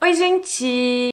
Oi, gente!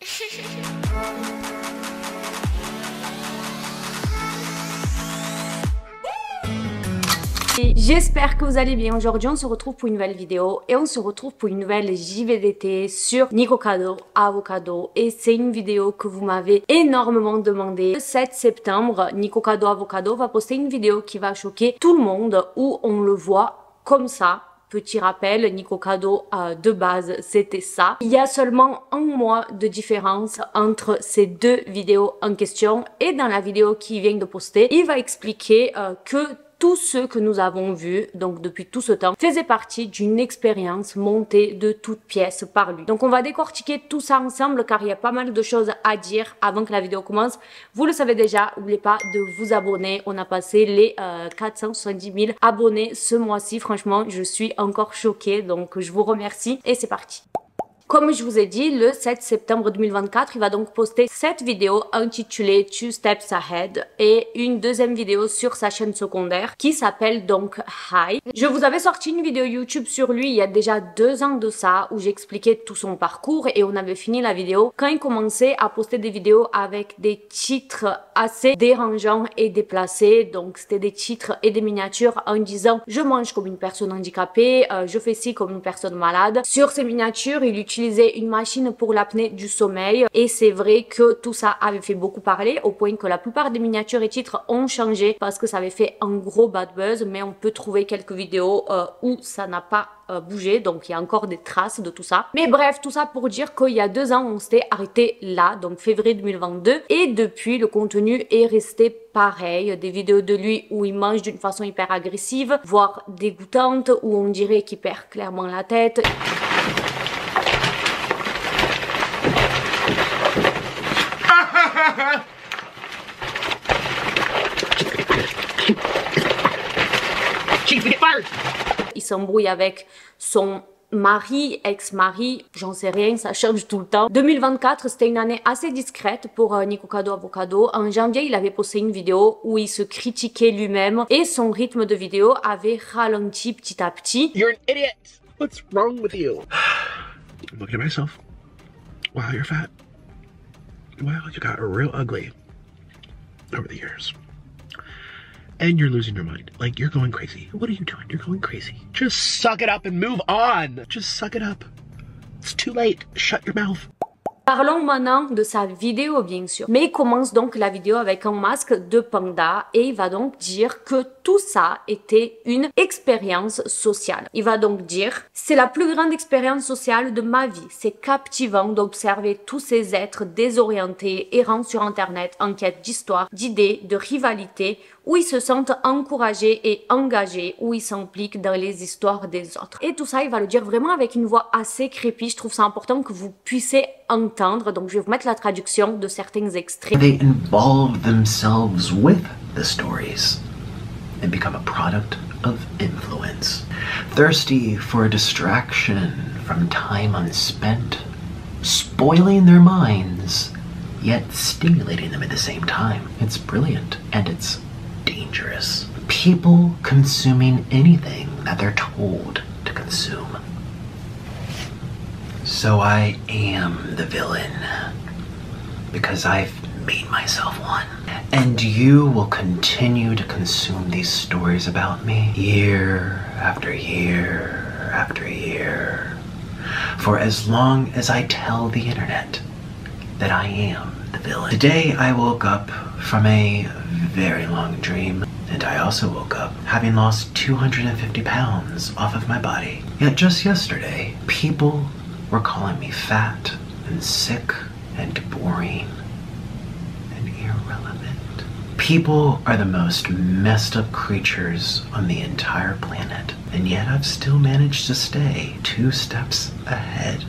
J'espère que vous allez bien. Aujourd'hui on se retrouve pour une nouvelle vidéo et on se retrouve pour une nouvelle JVDT sur Nikocado Avocado, et c'est une vidéo que vous m'avez énormément demandé. Le 7 septembre, Nikocado Avocado va poster une vidéo qui va choquer tout le monde où on le voit comme ça. Petit rappel, Nikocado de base c'était ça. Il y a seulement un mois de différence entre ces deux vidéos en question, et dans la vidéo qu'il vient de poster, il va expliquer que tous ceux que nous avons vus, donc depuis tout ce temps, faisaient partie d'une expérience montée de toutes pièces par lui. Donc on va décortiquer tout ça ensemble car il y a pas mal de choses à dire avant que la vidéo commence. Vous le savez déjà, n'oubliez pas de vous abonner. On a passé les 470 000 abonnés ce mois-ci. Franchement, je suis encore choquée, donc je vous remercie et c'est parti. Comme je vous ai dit, le 7 septembre 2024, il va donc poster cette vidéo intitulée Two Steps Ahead et une deuxième vidéo sur sa chaîne secondaire qui s'appelle donc Hi. Je vous avais sorti une vidéo YouTube sur lui il y a déjà 2 ans de ça où j'expliquais tout son parcours, et on avait fini la vidéo quand il commençait à poster des vidéos avec des titres assez dérangeants et déplacés. Donc c'était des titres et des miniatures en disant je mange comme une personne handicapée, je fais ci comme une personne malade. Sur ces miniatures, il utilisait une machine pour l'apnée du sommeil, et c'est vrai que tout ça avait fait beaucoup parler au point que la plupart des miniatures et titres ont changé parce que ça avait fait un gros bad buzz, mais on peut trouver quelques vidéos où ça n'a pas bougé, donc il y a encore des traces de tout ça. Mais bref, tout ça pour dire qu'il y a 2 ans on s'était arrêté là, donc février 2022, et depuis le contenu est resté pareil. Des vidéos de lui où il mange d'une façon hyper agressive, voire dégoûtante, où on dirait qu'il perd clairement la tête. Il s'embrouille avec son mari, ex-mari, j'en sais rien, ça change tout le temps. 2024, c'était une année assez discrète pour Nikocado Avocado. En janvier, il avait posté une vidéo où il se critiquait lui-même et son rythme de vidéo avait ralenti petit à petit. You're an idiot. What's wrong with you? I'm looking at myself. Wow, you're fat. Wow, you got real ugly over the years. And you're losing your mind. Like, you're going crazy. What are you doing? You're going crazy. Just suck it up and move on. Just suck it up. It's too late. Shut your mouth. Parlons maintenant de sa vidéo, bien sûr. Mais il commence donc la vidéo avec un masque de panda et il va donc dire que tout ça était une expérience sociale. Il va donc dire « C'est la plus grande expérience sociale de ma vie. C'est captivant d'observer tous ces êtres désorientés, errant sur Internet, en quête d'histoire, d'idées, de rivalité, où ils se sentent encouragés et engagés, où ils s'impliquent dans les histoires des autres. » Et tout ça, il va le dire vraiment avec une voix assez crépie. Je trouve ça important que vous puissiez entendre. Donc, je vais vous mettre la traduction de certains extraits. They involve themselves with the stories and become a product of influence. Thirsty for distraction from time unspent, spoiling their minds, yet stimulating them at the same time. It's brilliant and it's dangerous. People consuming anything that they're told to consume. So I am the villain, because I've made myself one. And you will continue to consume these stories about me year after year after year, for as long as I tell the internet that I am the villain. Today I woke up from a very long dream, and I also woke up having lost 250 pounds off of my body. Yet just yesterday, people were calling me fat and sick and boring and irrelevant. People are the most messed up creatures on the entire planet, and yet I've still managed to stay 2 steps ahead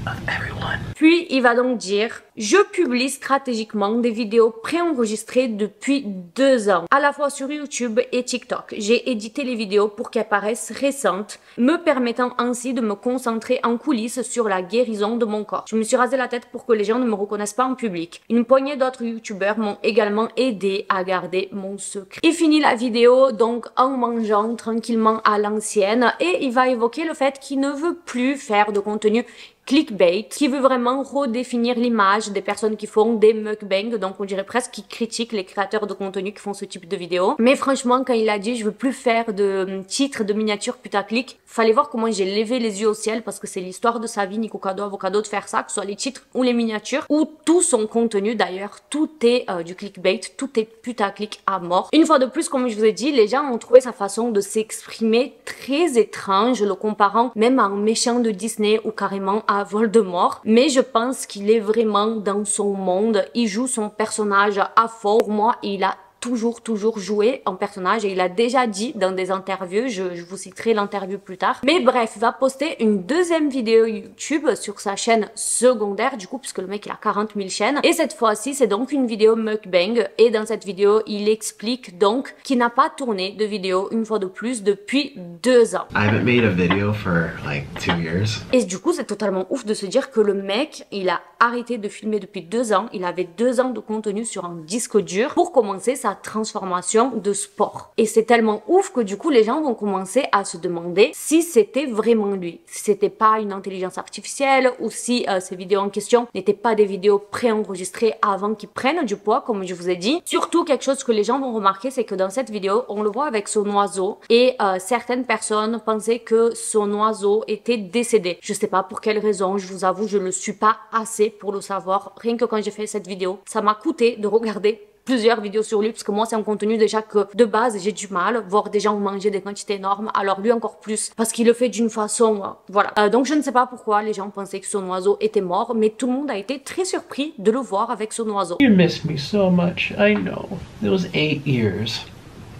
of everyone. Puis il va donc dire « Je publie stratégiquement des vidéos préenregistrées depuis 2 ans, à la fois sur YouTube et TikTok. J'ai édité les vidéos pour qu'elles paraissent récentes, me permettant ainsi de me concentrer en coulisses sur la guérison de mon corps. Je me suis rasé la tête pour que les gens ne me reconnaissent pas en public. Une poignée d'autres youtubeurs m'ont également aidé à garder mon secret. » Il finit la vidéo donc en mangeant tranquillement à l'ancienne, et il va évoquer le fait qu'il ne veut plus faire de contenu clickbait, qui veut vraiment redéfinir l'image des personnes qui font des mukbangs, donc on dirait presque qu'il critique les créateurs de contenu qui font ce type de vidéos. Mais franchement, quand il a dit je veux plus faire de titres, de miniatures putaclic, fallait voir comment j'ai levé les yeux au ciel parce que c'est l'histoire de sa vie, Nico Cado Avocado, de faire ça, que ce soit les titres ou les miniatures, ou tout son contenu d'ailleurs, tout est du clickbait, tout est putaclic à mort. Une fois de plus, comme je vous ai dit, les gens ont trouvé sa façon de s'exprimer très étrange, le comparant même à un méchant de Disney ou carrément à Voldemort. Mais je pense qu'il est vraiment dans son monde, il joue son personnage à fond. Pour moi, il a toujours joué en personnage et il a déjà dit dans des interviews, je vous citerai l'interview plus tard. Mais bref, il va poster une deuxième vidéo YouTube sur sa chaîne secondaire du coup, puisque le mec il a 40 000 chaînes. Et cette fois-ci, c'est donc une vidéo mukbang et dans cette vidéo, il explique donc qu'il n'a pas tourné de vidéo une fois de plus depuis 2 ans. I haven't made a video for like 2 years. Et du coup, c'est totalement ouf de se dire que le mec, il a arrêté de filmer depuis 2 ans. Il avait 2 ans de contenu sur un disque dur pour commencer sa transformation de sport. Et c'est tellement ouf que du coup, les gens vont commencer à se demander si c'était vraiment lui, si c'était pas une intelligence artificielle ou si ces vidéos en question n'étaient pas des vidéos préenregistrées avant qu'ils prennent du poids, comme je vous ai dit. Surtout, quelque chose que les gens vont remarquer, c'est que dans cette vidéo, on le voit avec son oiseau et certaines personnes pensaient que son oiseau était décédé. Je sais pas pour quelle raison, je vous avoue, je ne le suis pas assez pour le savoir. Rien que quand j'ai fait cette vidéo, ça m'a coûté de regarder plusieurs vidéos sur lui parce que moi c'est un contenu déjà que de base j'ai du mal, voir des gens manger des quantités énormes, alors lui encore plus parce qu'il le fait d'une façon voilà. Donc je ne sais pas pourquoi les gens pensaient que son oiseau était mort, mais tout le monde a été très surpris de le voir avec son oiseau. You miss me so much, I know. It was 8 years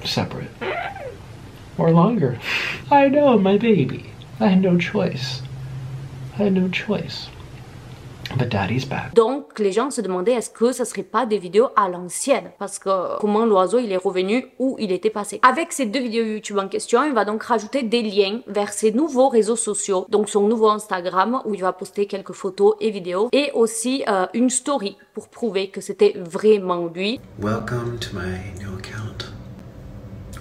separate or longer. I know, my baby. I had no choice. I had no choice. But daddy's back. Donc les gens se demandaient est-ce que ça serait pas des vidéos à l'ancienne, parce que comment l'oiseau il est revenu, où il était passé. Avec ces 2 vidéos YouTube en question, il va donc rajouter des liens vers ses nouveaux réseaux sociaux, donc son nouveau Instagram où il va poster quelques photos et vidéos, et aussi une story pour prouver que c'était vraiment lui. Welcome to my new account.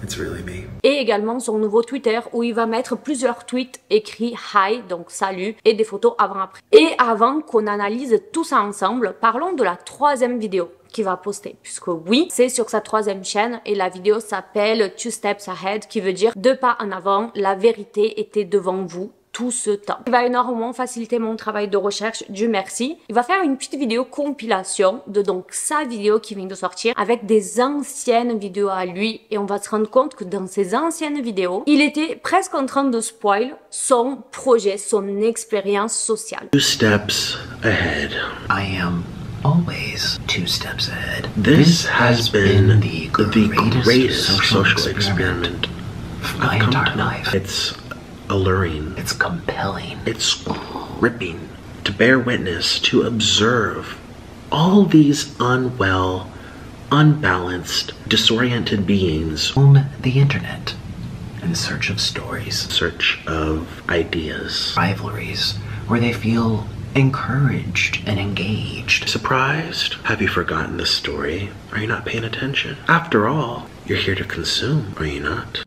It's really me. Et également son nouveau Twitter où il va mettre plusieurs tweets écrits hi, donc salut, et des photos avant-après. Et avant qu'on analyse tout ça ensemble, parlons de la 3e vidéo qu'il va poster, puisque oui, c'est sur sa 3e chaîne et la vidéo s'appelle 2 Steps Ahead, qui veut dire 2 pas en avant, la vérité était devant vous tout ce temps. Il va énormément faciliter mon travail de recherche, Dieu merci. Il va faire une petite vidéo compilation de donc sa vidéo qui vient de sortir avec des anciennes vidéos à lui et on va se rendre compte que dans ces anciennes vidéos, il était presque en train de spoil son projet, son expérience sociale. 2 steps ahead. I am always 2 steps ahead. This has been the greatest social experiment of my entire life. It's alluring. It's compelling. It's gripping to bear witness, to observe all these unwell, unbalanced, disoriented beings On the internet, in search of stories, search of ideas. rivalries, where they feel encouraged and engaged. Surprised? Have you forgotten the story? Are you not paying attention? After all, you're here to consume, are you not?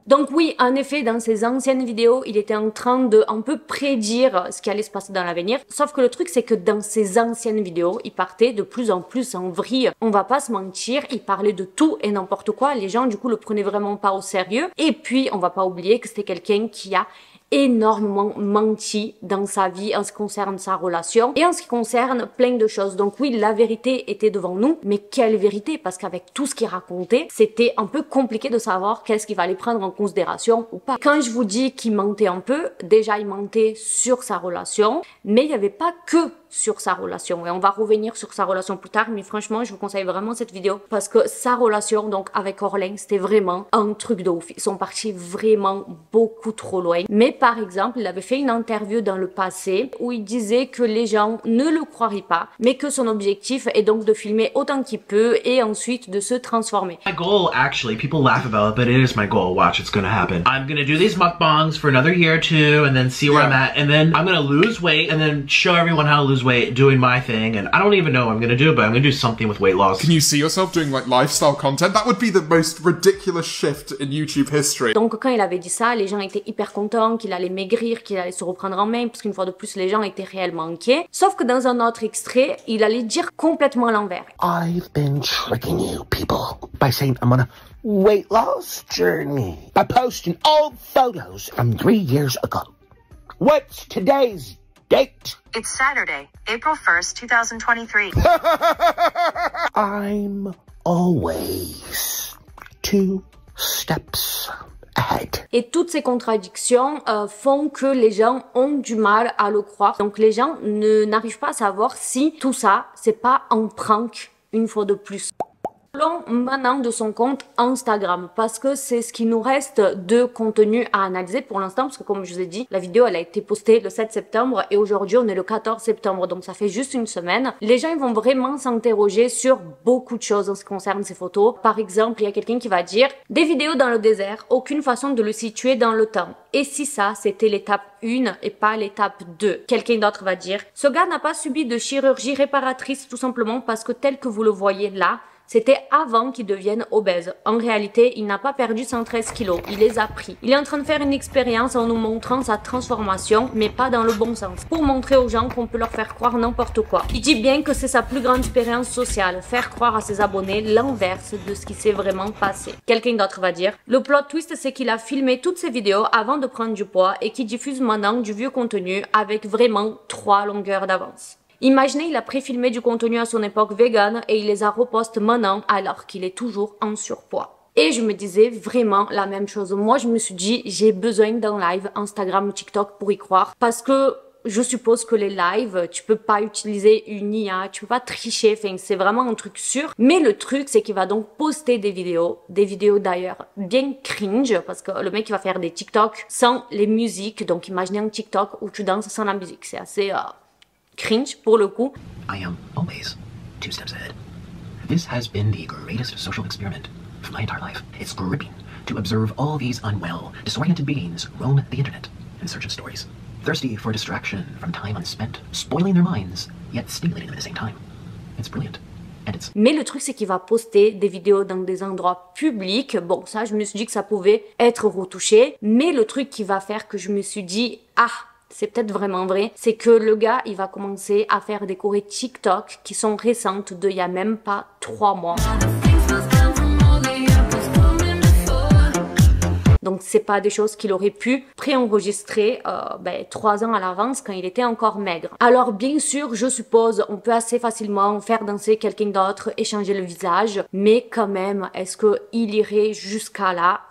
Donc oui, en effet, dans ses anciennes vidéos, il était en train de un peu prédire ce qui allait se passer dans l'avenir. Sauf que le truc, c'est que dans ses anciennes vidéos, il partait de plus en plus en vrille. On va pas se mentir, il parlait de tout et n'importe quoi. Les gens, du coup, le prenaient vraiment pas au sérieux. Et puis, on va pas oublier que c'était quelqu'un qui a énormément menti dans sa vie en ce qui concerne sa relation et en ce qui concerne plein de choses. Donc oui, la vérité était devant nous, mais quelle vérité? Parce qu'avec tout ce qu'il racontait, c'était un peu compliqué de savoir qu'est-ce qu'il fallait prendre en considération ou pas. Quand je vous dis qu'il mentait un peu, déjà il mentait sur sa relation, mais il n'y avait pas que sur sa relation et on va revenir sur sa relation plus tard, mais franchement je vous conseille vraiment cette vidéo parce que sa relation donc avec Orlin, c'était vraiment un truc de ouf. Ils sont partis vraiment beaucoup trop loin. Mais par exemple, il avait fait une interview dans le passé où il disait que les gens ne le croiraient pas, mais que son objectif est donc de filmer autant qu'il peut et ensuite de se transformer. My goal, actually, people laugh about it, but it is my goal. Watch, it's gonna happen. I'm gonna do these mukbangs for another year or 2 and then see where I'm at, and then I'm gonna lose weight and then show everyone how to lose weight doing my thing, and I don't even know what I'm gonna do, but I'm gonna do something with weight loss. Can you see yourself doing like lifestyle content? That would be the most ridiculous shift in YouTube history. Donc quand il avait dit ça, les gens étaient hyper contents, qu'il allait maigrir, qu'il allait se reprendre en main, parce qu'une fois de plus, les gens étaient réellement inquiets. Sauf que dans un autre extrait, il allait dire complètement l'envers. I've been tricking you people by saying I'm on a weight loss journey by posting old photos from 3 years ago. What's today's date? It's Saturday, April 1st, 2023. I'm always 2 steps ahead. Et toutes ces contradictions font que les gens ont du mal à le croire. Donc les gens n'arrivent pas à savoir si tout ça, c'est pas un prank une fois de plus. Parlons maintenant de son compte Instagram parce que c'est ce qui nous reste de contenu à analyser pour l'instant parce que comme je vous ai dit, la vidéo elle a été postée le 7 septembre et aujourd'hui on est le 14 septembre donc ça fait juste une semaine. Les gens ils vont vraiment s'interroger sur beaucoup de choses en ce qui concerne ces photos. Par exemple, il y a quelqu'un qui va dire des vidéos dans le désert, aucune façon de le situer dans le temps. Et si ça c'était l'étape 1 et pas l'étape 2. Quelqu'un d'autre va dire ce gars n'a pas subi de chirurgie réparatrice tout simplement parce que tel que vous le voyez là, c'était avant qu'il devienne obèse. En réalité, il n'a pas perdu 113 kilos, il les a pris. Il est en train de faire une expérience en nous montrant sa transformation, mais pas dans le bon sens. Pour montrer aux gens qu'on peut leur faire croire n'importe quoi. Il dit bien que c'est sa plus grande expérience sociale, faire croire à ses abonnés l'inverse de ce qui s'est vraiment passé. Quelqu'un d'autre va dire, le plot twist c'est qu'il a filmé toutes ses vidéos avant de prendre du poids et qu'il diffuse maintenant du vieux contenu avec vraiment 3 longueurs d'avance. Imaginez, il a préfilmé du contenu à son époque vegan et il les a repostés maintenant alors qu'il est toujours en surpoids. Et je me disais vraiment la même chose. Moi, je me suis dit, j'ai besoin d'un live Instagram ou TikTok pour y croire parce que je suppose que les lives, tu peux pas utiliser une IA, tu peux pas tricher, enfin, c'est vraiment un truc sûr. Mais le truc, c'est qu'il va donc poster des vidéos d'ailleurs bien cringe, parce que le mec il va faire des TikTok sans les musiques. Donc imaginez un TikTok où tu danses sans la musique, c'est assez cringe pour le coup. I am always 2 steps ahead. This has been the greatest social experiment of my entire life. It's gripping to observe all these unwell, disoriented beings roam the internet in search of stories, thirsty for distraction from time unspent, spoiling their minds, yet stimulating them at the same time. It's brilliant. Mais le truc c'est qu'il va poster des vidéos dans des endroits publics. Bon, ça je me suis dit que ça pouvait être retouché. Mais le truc qui va faire que je me suis dit, ah, c'est peut-être vraiment vrai, c'est que le gars, il va commencer à faire des chorés TikTok qui sont récentes d'il y a même pas 3 mois. Donc c'est pas des choses qu'il aurait pu préenregistrer 3 ans à l'avance quand il était encore maigre. Alors bien sûr, je suppose, on peut assez facilement faire danser quelqu'un d'autre, échanger le visage, mais quand même, est-ce qu'il irait jusqu'à là?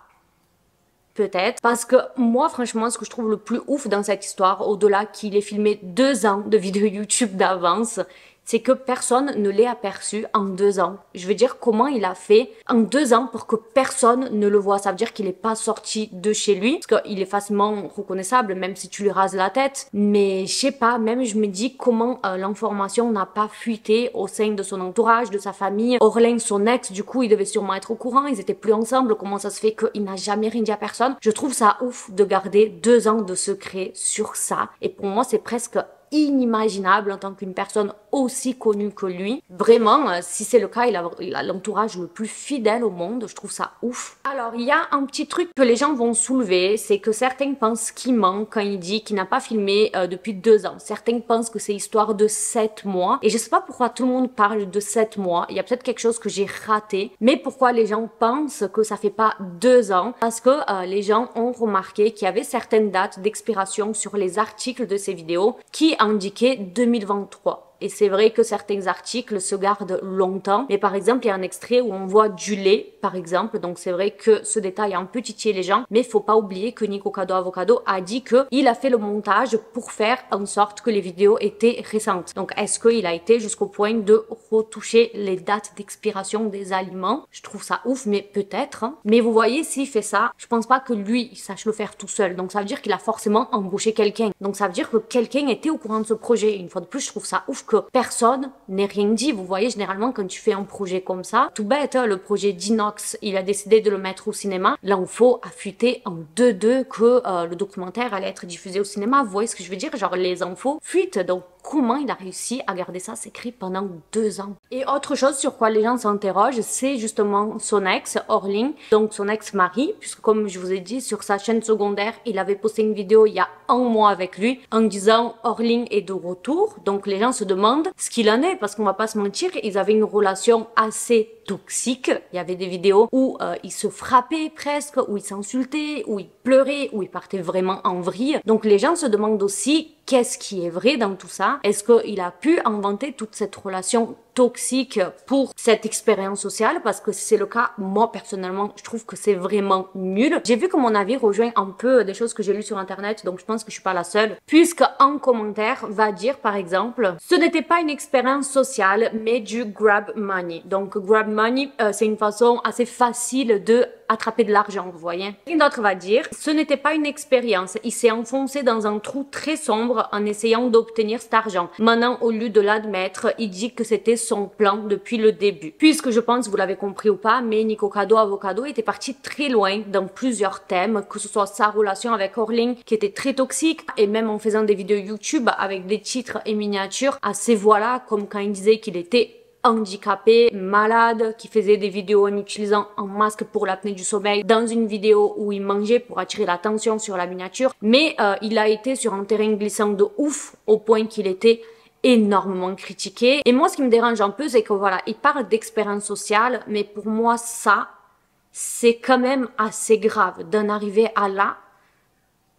Peut-être. Parce que moi, franchement, ce que je trouve le plus ouf dans cette histoire, au-delà qu'il ait filmé 2 ans de vidéos YouTube d'avance, c'est que personne ne l'ait aperçu en 2 ans. Je veux dire, comment il a fait en 2 ans pour que personne ne le voit. Ça veut dire qu'il n'est pas sorti de chez lui, parce qu'il est facilement reconnaissable, même si tu lui rases la tête. Mais je sais pas, même je me dis comment l'information n'a pas fuité au sein de son entourage, de sa famille. Orlin, son ex, du coup, il devait sûrement être au courant, ils étaient plus ensemble. Comment ça se fait qu'il n'a jamais rien dit à personne? Je trouve ça ouf de garder 2 ans de secret sur ça. Et pour moi, c'est presque inimaginable en tant qu'une personne aussi connue que lui. Vraiment, si c'est le cas, il a l'entourage le plus fidèle au monde. Je trouve ça ouf. Alors, il y a un petit truc que les gens vont soulever, c'est que certains pensent qu'il ment quand il dit qu'il n'a pas filmé depuis 2 ans. Certains pensent que c'est histoire de 7 mois. Et je sais pas pourquoi tout le monde parle de 7 mois. Il y a peut-être quelque chose que j'ai raté. Mais pourquoi les gens pensent que ça fait pas 2 ans? Parce que les gens ont remarqué qu'il y avait certaines dates d'expiration sur les articles de ces vidéos qui indiquaient 2023. Et c'est vrai que certains articles se gardent longtemps. Mais par exemple, il y a un extrait où on voit du lait, par exemple. Donc c'est vrai que ce détail a un peu titillé les gens. Mais faut pas oublier que Nikocado Avocado a dit qu'il a fait le montage pour faire en sorte que les vidéos étaient récentes. Donc est-ce qu'il a été jusqu'au point de retoucher les dates d'expiration des aliments? Je trouve ça ouf, mais peut-être. Hein. Mais vous voyez, s'il fait ça, je pense pas que lui, il sache le faire tout seul. Donc ça veut dire qu'il a forcément embauché quelqu'un. Donc ça veut dire que quelqu'un était au courant de ce projet. Une fois de plus, je trouve ça ouf que personne n'ait rien dit. Vous voyez, généralement, quand tu fais un projet comme ça, tout bête, hein, le projet d'Inox, il a décidé de le mettre au cinéma. L'info a fuité en 2-2 que le documentaire allait être diffusé au cinéma. Vous voyez ce que je veux dire? Genre, les infos fuitent. Donc, comment il a réussi à garder ça secret pendant 2 ans. Et autre chose sur quoi les gens s'interrogent, c'est justement son ex, Orling, donc son ex-mari, puisque comme je vous ai dit, sur sa chaîne secondaire, il avait posté une vidéo il y a 1 mois avec lui, en disant Orling est de retour. Donc les gens se demandent ce qu'il en est, parce qu'on va pas se mentir, ils avaient une relation assez toxique. Il y avait des vidéos où ils se frappaient presque, où ils s'insultaient, où ils pleuraient, où ils partaient vraiment en vrille. Donc les gens se demandent aussi qu'est-ce qui est vrai dans tout ça. Est-ce qu'il a pu inventer toute cette relation toxique pour cette expérience sociale? Parce que si c'est le cas, moi personnellement, je trouve que c'est vraiment nul. J'ai vu que mon avis rejoint un peu des choses que j'ai lues sur internet, donc je pense que je suis pas la seule. Puisque un commentaire va dire par exemple, ce n'était pas une expérience sociale, mais du grab money. Donc grab money, c'est une façon assez facile de attraper de l'argent, vous voyez. Une autre va dire, ce n'était pas une expérience, il s'est enfoncé dans un trou très sombre en essayant d'obtenir cet argent. Maintenant, au lieu de l'admettre, il dit que c'était son plan depuis le début. Puisque je pense, vous l'avez compris ou pas, mais Nikocado Avocado était parti très loin dans plusieurs thèmes, que ce soit sa relation avec Orling qui était très toxique, et même en faisant des vidéos YouTube avec des titres et miniatures assez voilà, comme quand il disait qu'il était handicapé, malade, qui faisait des vidéos en utilisant un masque pour l'apnée du sommeil dans une vidéo où il mangeait pour attirer l'attention sur la miniature. Mais il a été sur un terrain glissant de ouf au point qu'il était énormément critiqué. Et moi, ce qui me dérange un peu, c'est que voilà, il parle d'expérience sociale, mais pour moi, ça, c'est quand même assez grave d'en arriver à là,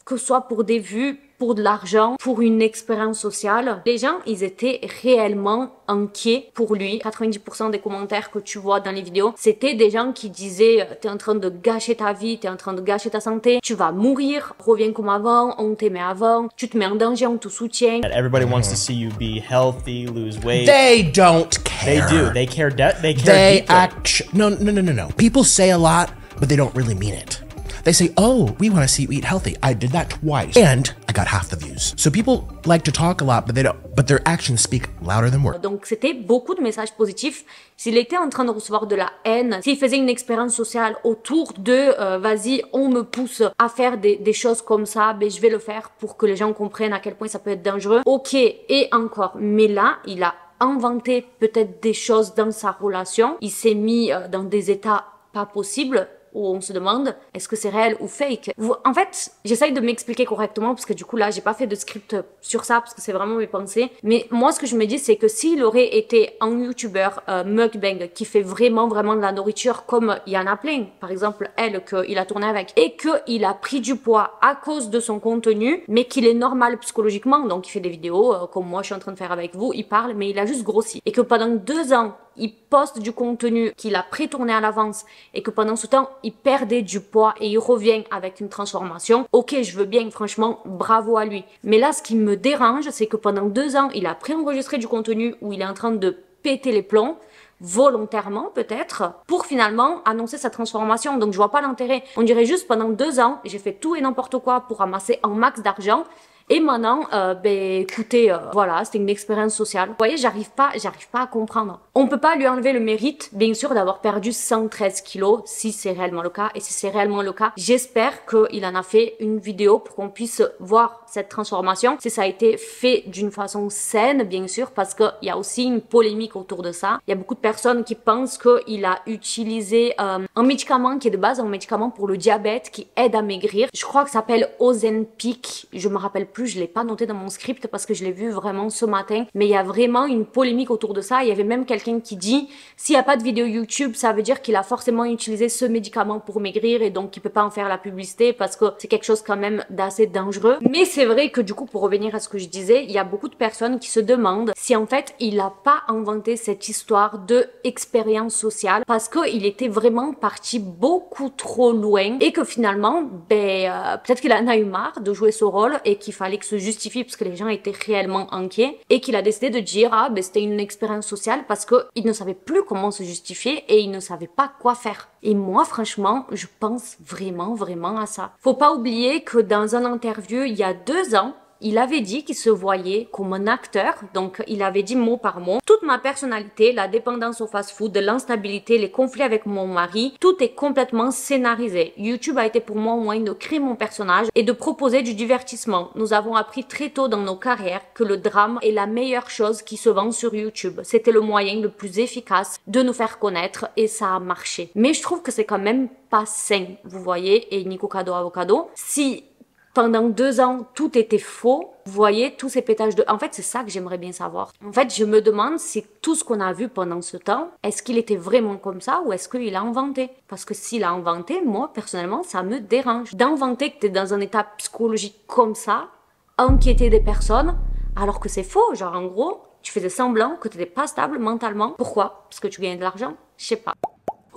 que ce soit pour des vues, pour de l'argent, pour une expérience sociale. Les gens, ils étaient réellement inquiets pour lui. 90% des commentaires que tu vois dans les vidéos, c'était des gens qui disaient « T'es en train de gâcher ta vie, t'es en train de gâcher ta santé, tu vas mourir, reviens comme avant, on t'aimait avant, tu te mets en danger, on te soutient. » Everybody wants to see you be healthy, lose weight. They don't They care. do. They care. They care. They deeply. actually no. People say a lot, but they don't really mean it. They say, oh, we want to see you eat healthy. I did that twice, and I got half the views. So people like to talk a lot, but they don't. But their actions speak louder than words. Donc c'était beaucoup de messages positifs. S'il était en train de recevoir de la haine, s'il faisait une expérience sociale autour de vas-y, on me pousse à faire des choses comme ça, ben je vais le faire pour que les gens comprennent à quel point ça peut être dangereux. Ok, et encore. Mais là, il a inventé peut-être des choses dans sa relation. Il s'est mis dans des états pas possibles, où on se demande est-ce que c'est réel ou fake. En fait, j'essaye de m'expliquer correctement parce que du coup là, j'ai pas fait de script sur ça parce que c'est vraiment mes pensées. Mais moi, ce que je me dis, c'est que s'il aurait été un youtubeur mukbang qui fait vraiment de la nourriture comme il y en a plein, par exemple elle qu'il a tourné avec, et qu'il a pris du poids à cause de son contenu, mais qu'il est normal psychologiquement, donc il fait des vidéos comme moi je suis en train de faire avec vous, il parle, mais il a juste grossi. Et que pendant 2 ans, il poste du contenu qu'il a pré-tourné à l'avance et que pendant ce temps, il perdait du poids et il revient avec une transformation. Ok, je veux bien, franchement, bravo à lui. Mais là, ce qui me dérange, c'est que pendant 2 ans, il a pré-enregistré du contenu où il est en train de péter les plombs, volontairement peut-être, pour finalement annoncer sa transformation. Donc je vois pas l'intérêt. On dirait juste pendant 2 ans, j'ai fait tout et n'importe quoi pour ramasser un max d'argent. Et maintenant, ben écoutez, voilà, c'était une expérience sociale. Vous voyez, j'arrive pas à comprendre. On peut pas lui enlever le mérite, bien sûr, d'avoir perdu 113 kilos, si c'est réellement le cas. Et si c'est réellement le cas, j'espère qu'il en a fait une vidéo pour qu'on puisse voir cette transformation. Si ça a été fait d'une façon saine, bien sûr, parce qu'il y a aussi une polémique autour de ça. Il y a beaucoup de personnes qui pensent qu'il a utilisé un médicament qui est de base un médicament pour le diabète qui aide à maigrir. Je crois que ça s'appelle Ozempic, je me rappelle plus, je l'ai pas noté dans mon script parce que je l'ai vu vraiment ce matin, mais il y a vraiment une polémique autour de ça. Il y avait même quelqu'un qui dit s'il n'y a pas de vidéo YouTube, ça veut dire qu'il a forcément utilisé ce médicament pour maigrir et donc il peut pas en faire la publicité parce que c'est quelque chose quand même d'assez dangereux. Mais c'est vrai que du coup, pour revenir à ce que je disais, il y a beaucoup de personnes qui se demandent si en fait il a pas inventé cette histoire de expérience sociale parce qu'il était vraiment parti beaucoup trop loin et que finalement, peut-être qu'il en a eu marre de jouer ce rôle et qu'il fallait que se justifie parce que les gens étaient réellement inquiets et qu'il a décidé de dire c'était une expérience sociale parce qu'il ne savait plus comment se justifier et il ne savait pas quoi faire. Et moi franchement, je pense vraiment à ça. Faut pas oublier que dans un interview il y a 2 ans, il avait dit qu'il se voyait comme un acteur, donc il avait dit mot par mot, toute ma personnalité, la dépendance au fast-food, l'instabilité, les conflits avec mon mari, tout est complètement scénarisé. YouTube a été pour moi un moyen de créer mon personnage et de proposer du divertissement. Nous avons appris très tôt dans nos carrières que le drame est la meilleure chose qui se vend sur YouTube. C'était le moyen le plus efficace de nous faire connaître et ça a marché. Mais je trouve que c'est quand même pas sain, vous voyez, et Nico Cado Avocado, si pendant 2 ans tout était faux, vous voyez, tous ces pétages de... En fait, c'est ça que j'aimerais bien savoir. En fait, je me demande si tout ce qu'on a vu pendant ce temps, est-ce qu'il était vraiment comme ça ou est-ce qu'il a inventé? Parce que s'il a inventé, moi, personnellement, ça me dérange. D'inventer que t'es dans un état psychologique comme ça, inquiéter des personnes, alors que c'est faux. Genre, en gros, tu faisais semblant que t'étais pas stable mentalement. Pourquoi? Parce que tu gagnais de l'argent? Je sais pas.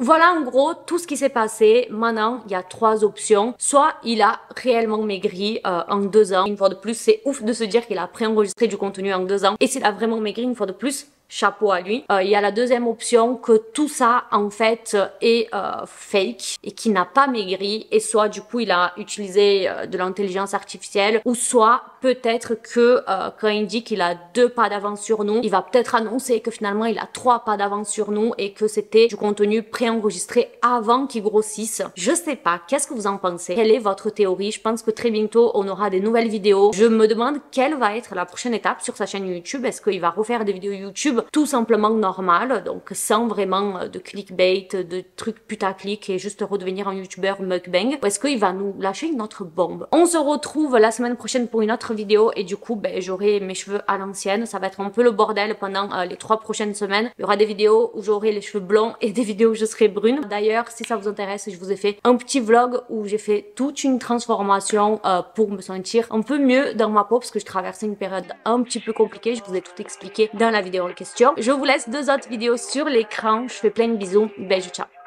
Voilà en gros tout ce qui s'est passé. Maintenant, il y a 3 options. Soit il a réellement maigri en 2 ans. Une fois de plus, c'est ouf de se dire qu'il a préenregistré du contenu en 2 ans. Et s'il a vraiment maigri une fois de plus, chapeau à lui. Il y a la deuxième option que tout ça en fait est fake et qui n'a pas maigri et soit du coup il a utilisé de l'intelligence artificielle ou soit peut-être que quand il dit qu'il a 2 pas d'avance sur nous, il va peut-être annoncer que finalement il a 3 pas d'avance sur nous et que c'était du contenu préenregistré avant qu'il grossisse. Je sais pas, qu'est-ce que vous en pensez? Quelle est votre théorie? Je pense que très bientôt on aura des nouvelles vidéos. Je me demande quelle va être la prochaine étape sur sa chaîne YouTube. Est-ce qu'il va refaire des vidéos YouTube tout simplement normal, donc sans vraiment de clickbait, de trucs putaclic et juste redevenir un youtubeur mukbang, ou est-ce qu'il va nous lâcher une autre bombe? On se retrouve la semaine prochaine pour une autre vidéo et du coup ben, j'aurai mes cheveux à l'ancienne, ça va être un peu le bordel pendant les 3 prochaines semaines. Il y aura des vidéos où j'aurai les cheveux blonds et des vidéos où je serai brune. D'ailleurs si ça vous intéresse, je vous ai fait un petit vlog où j'ai fait toute une transformation pour me sentir un peu mieux dans ma peau parce que je traversais une période un petit peu compliquée, je vous ai tout expliqué dans la vidéo en question. Je vous laisse 2 autres vidéos sur l'écran. Je fais plein de bisous. Bisous, ciao.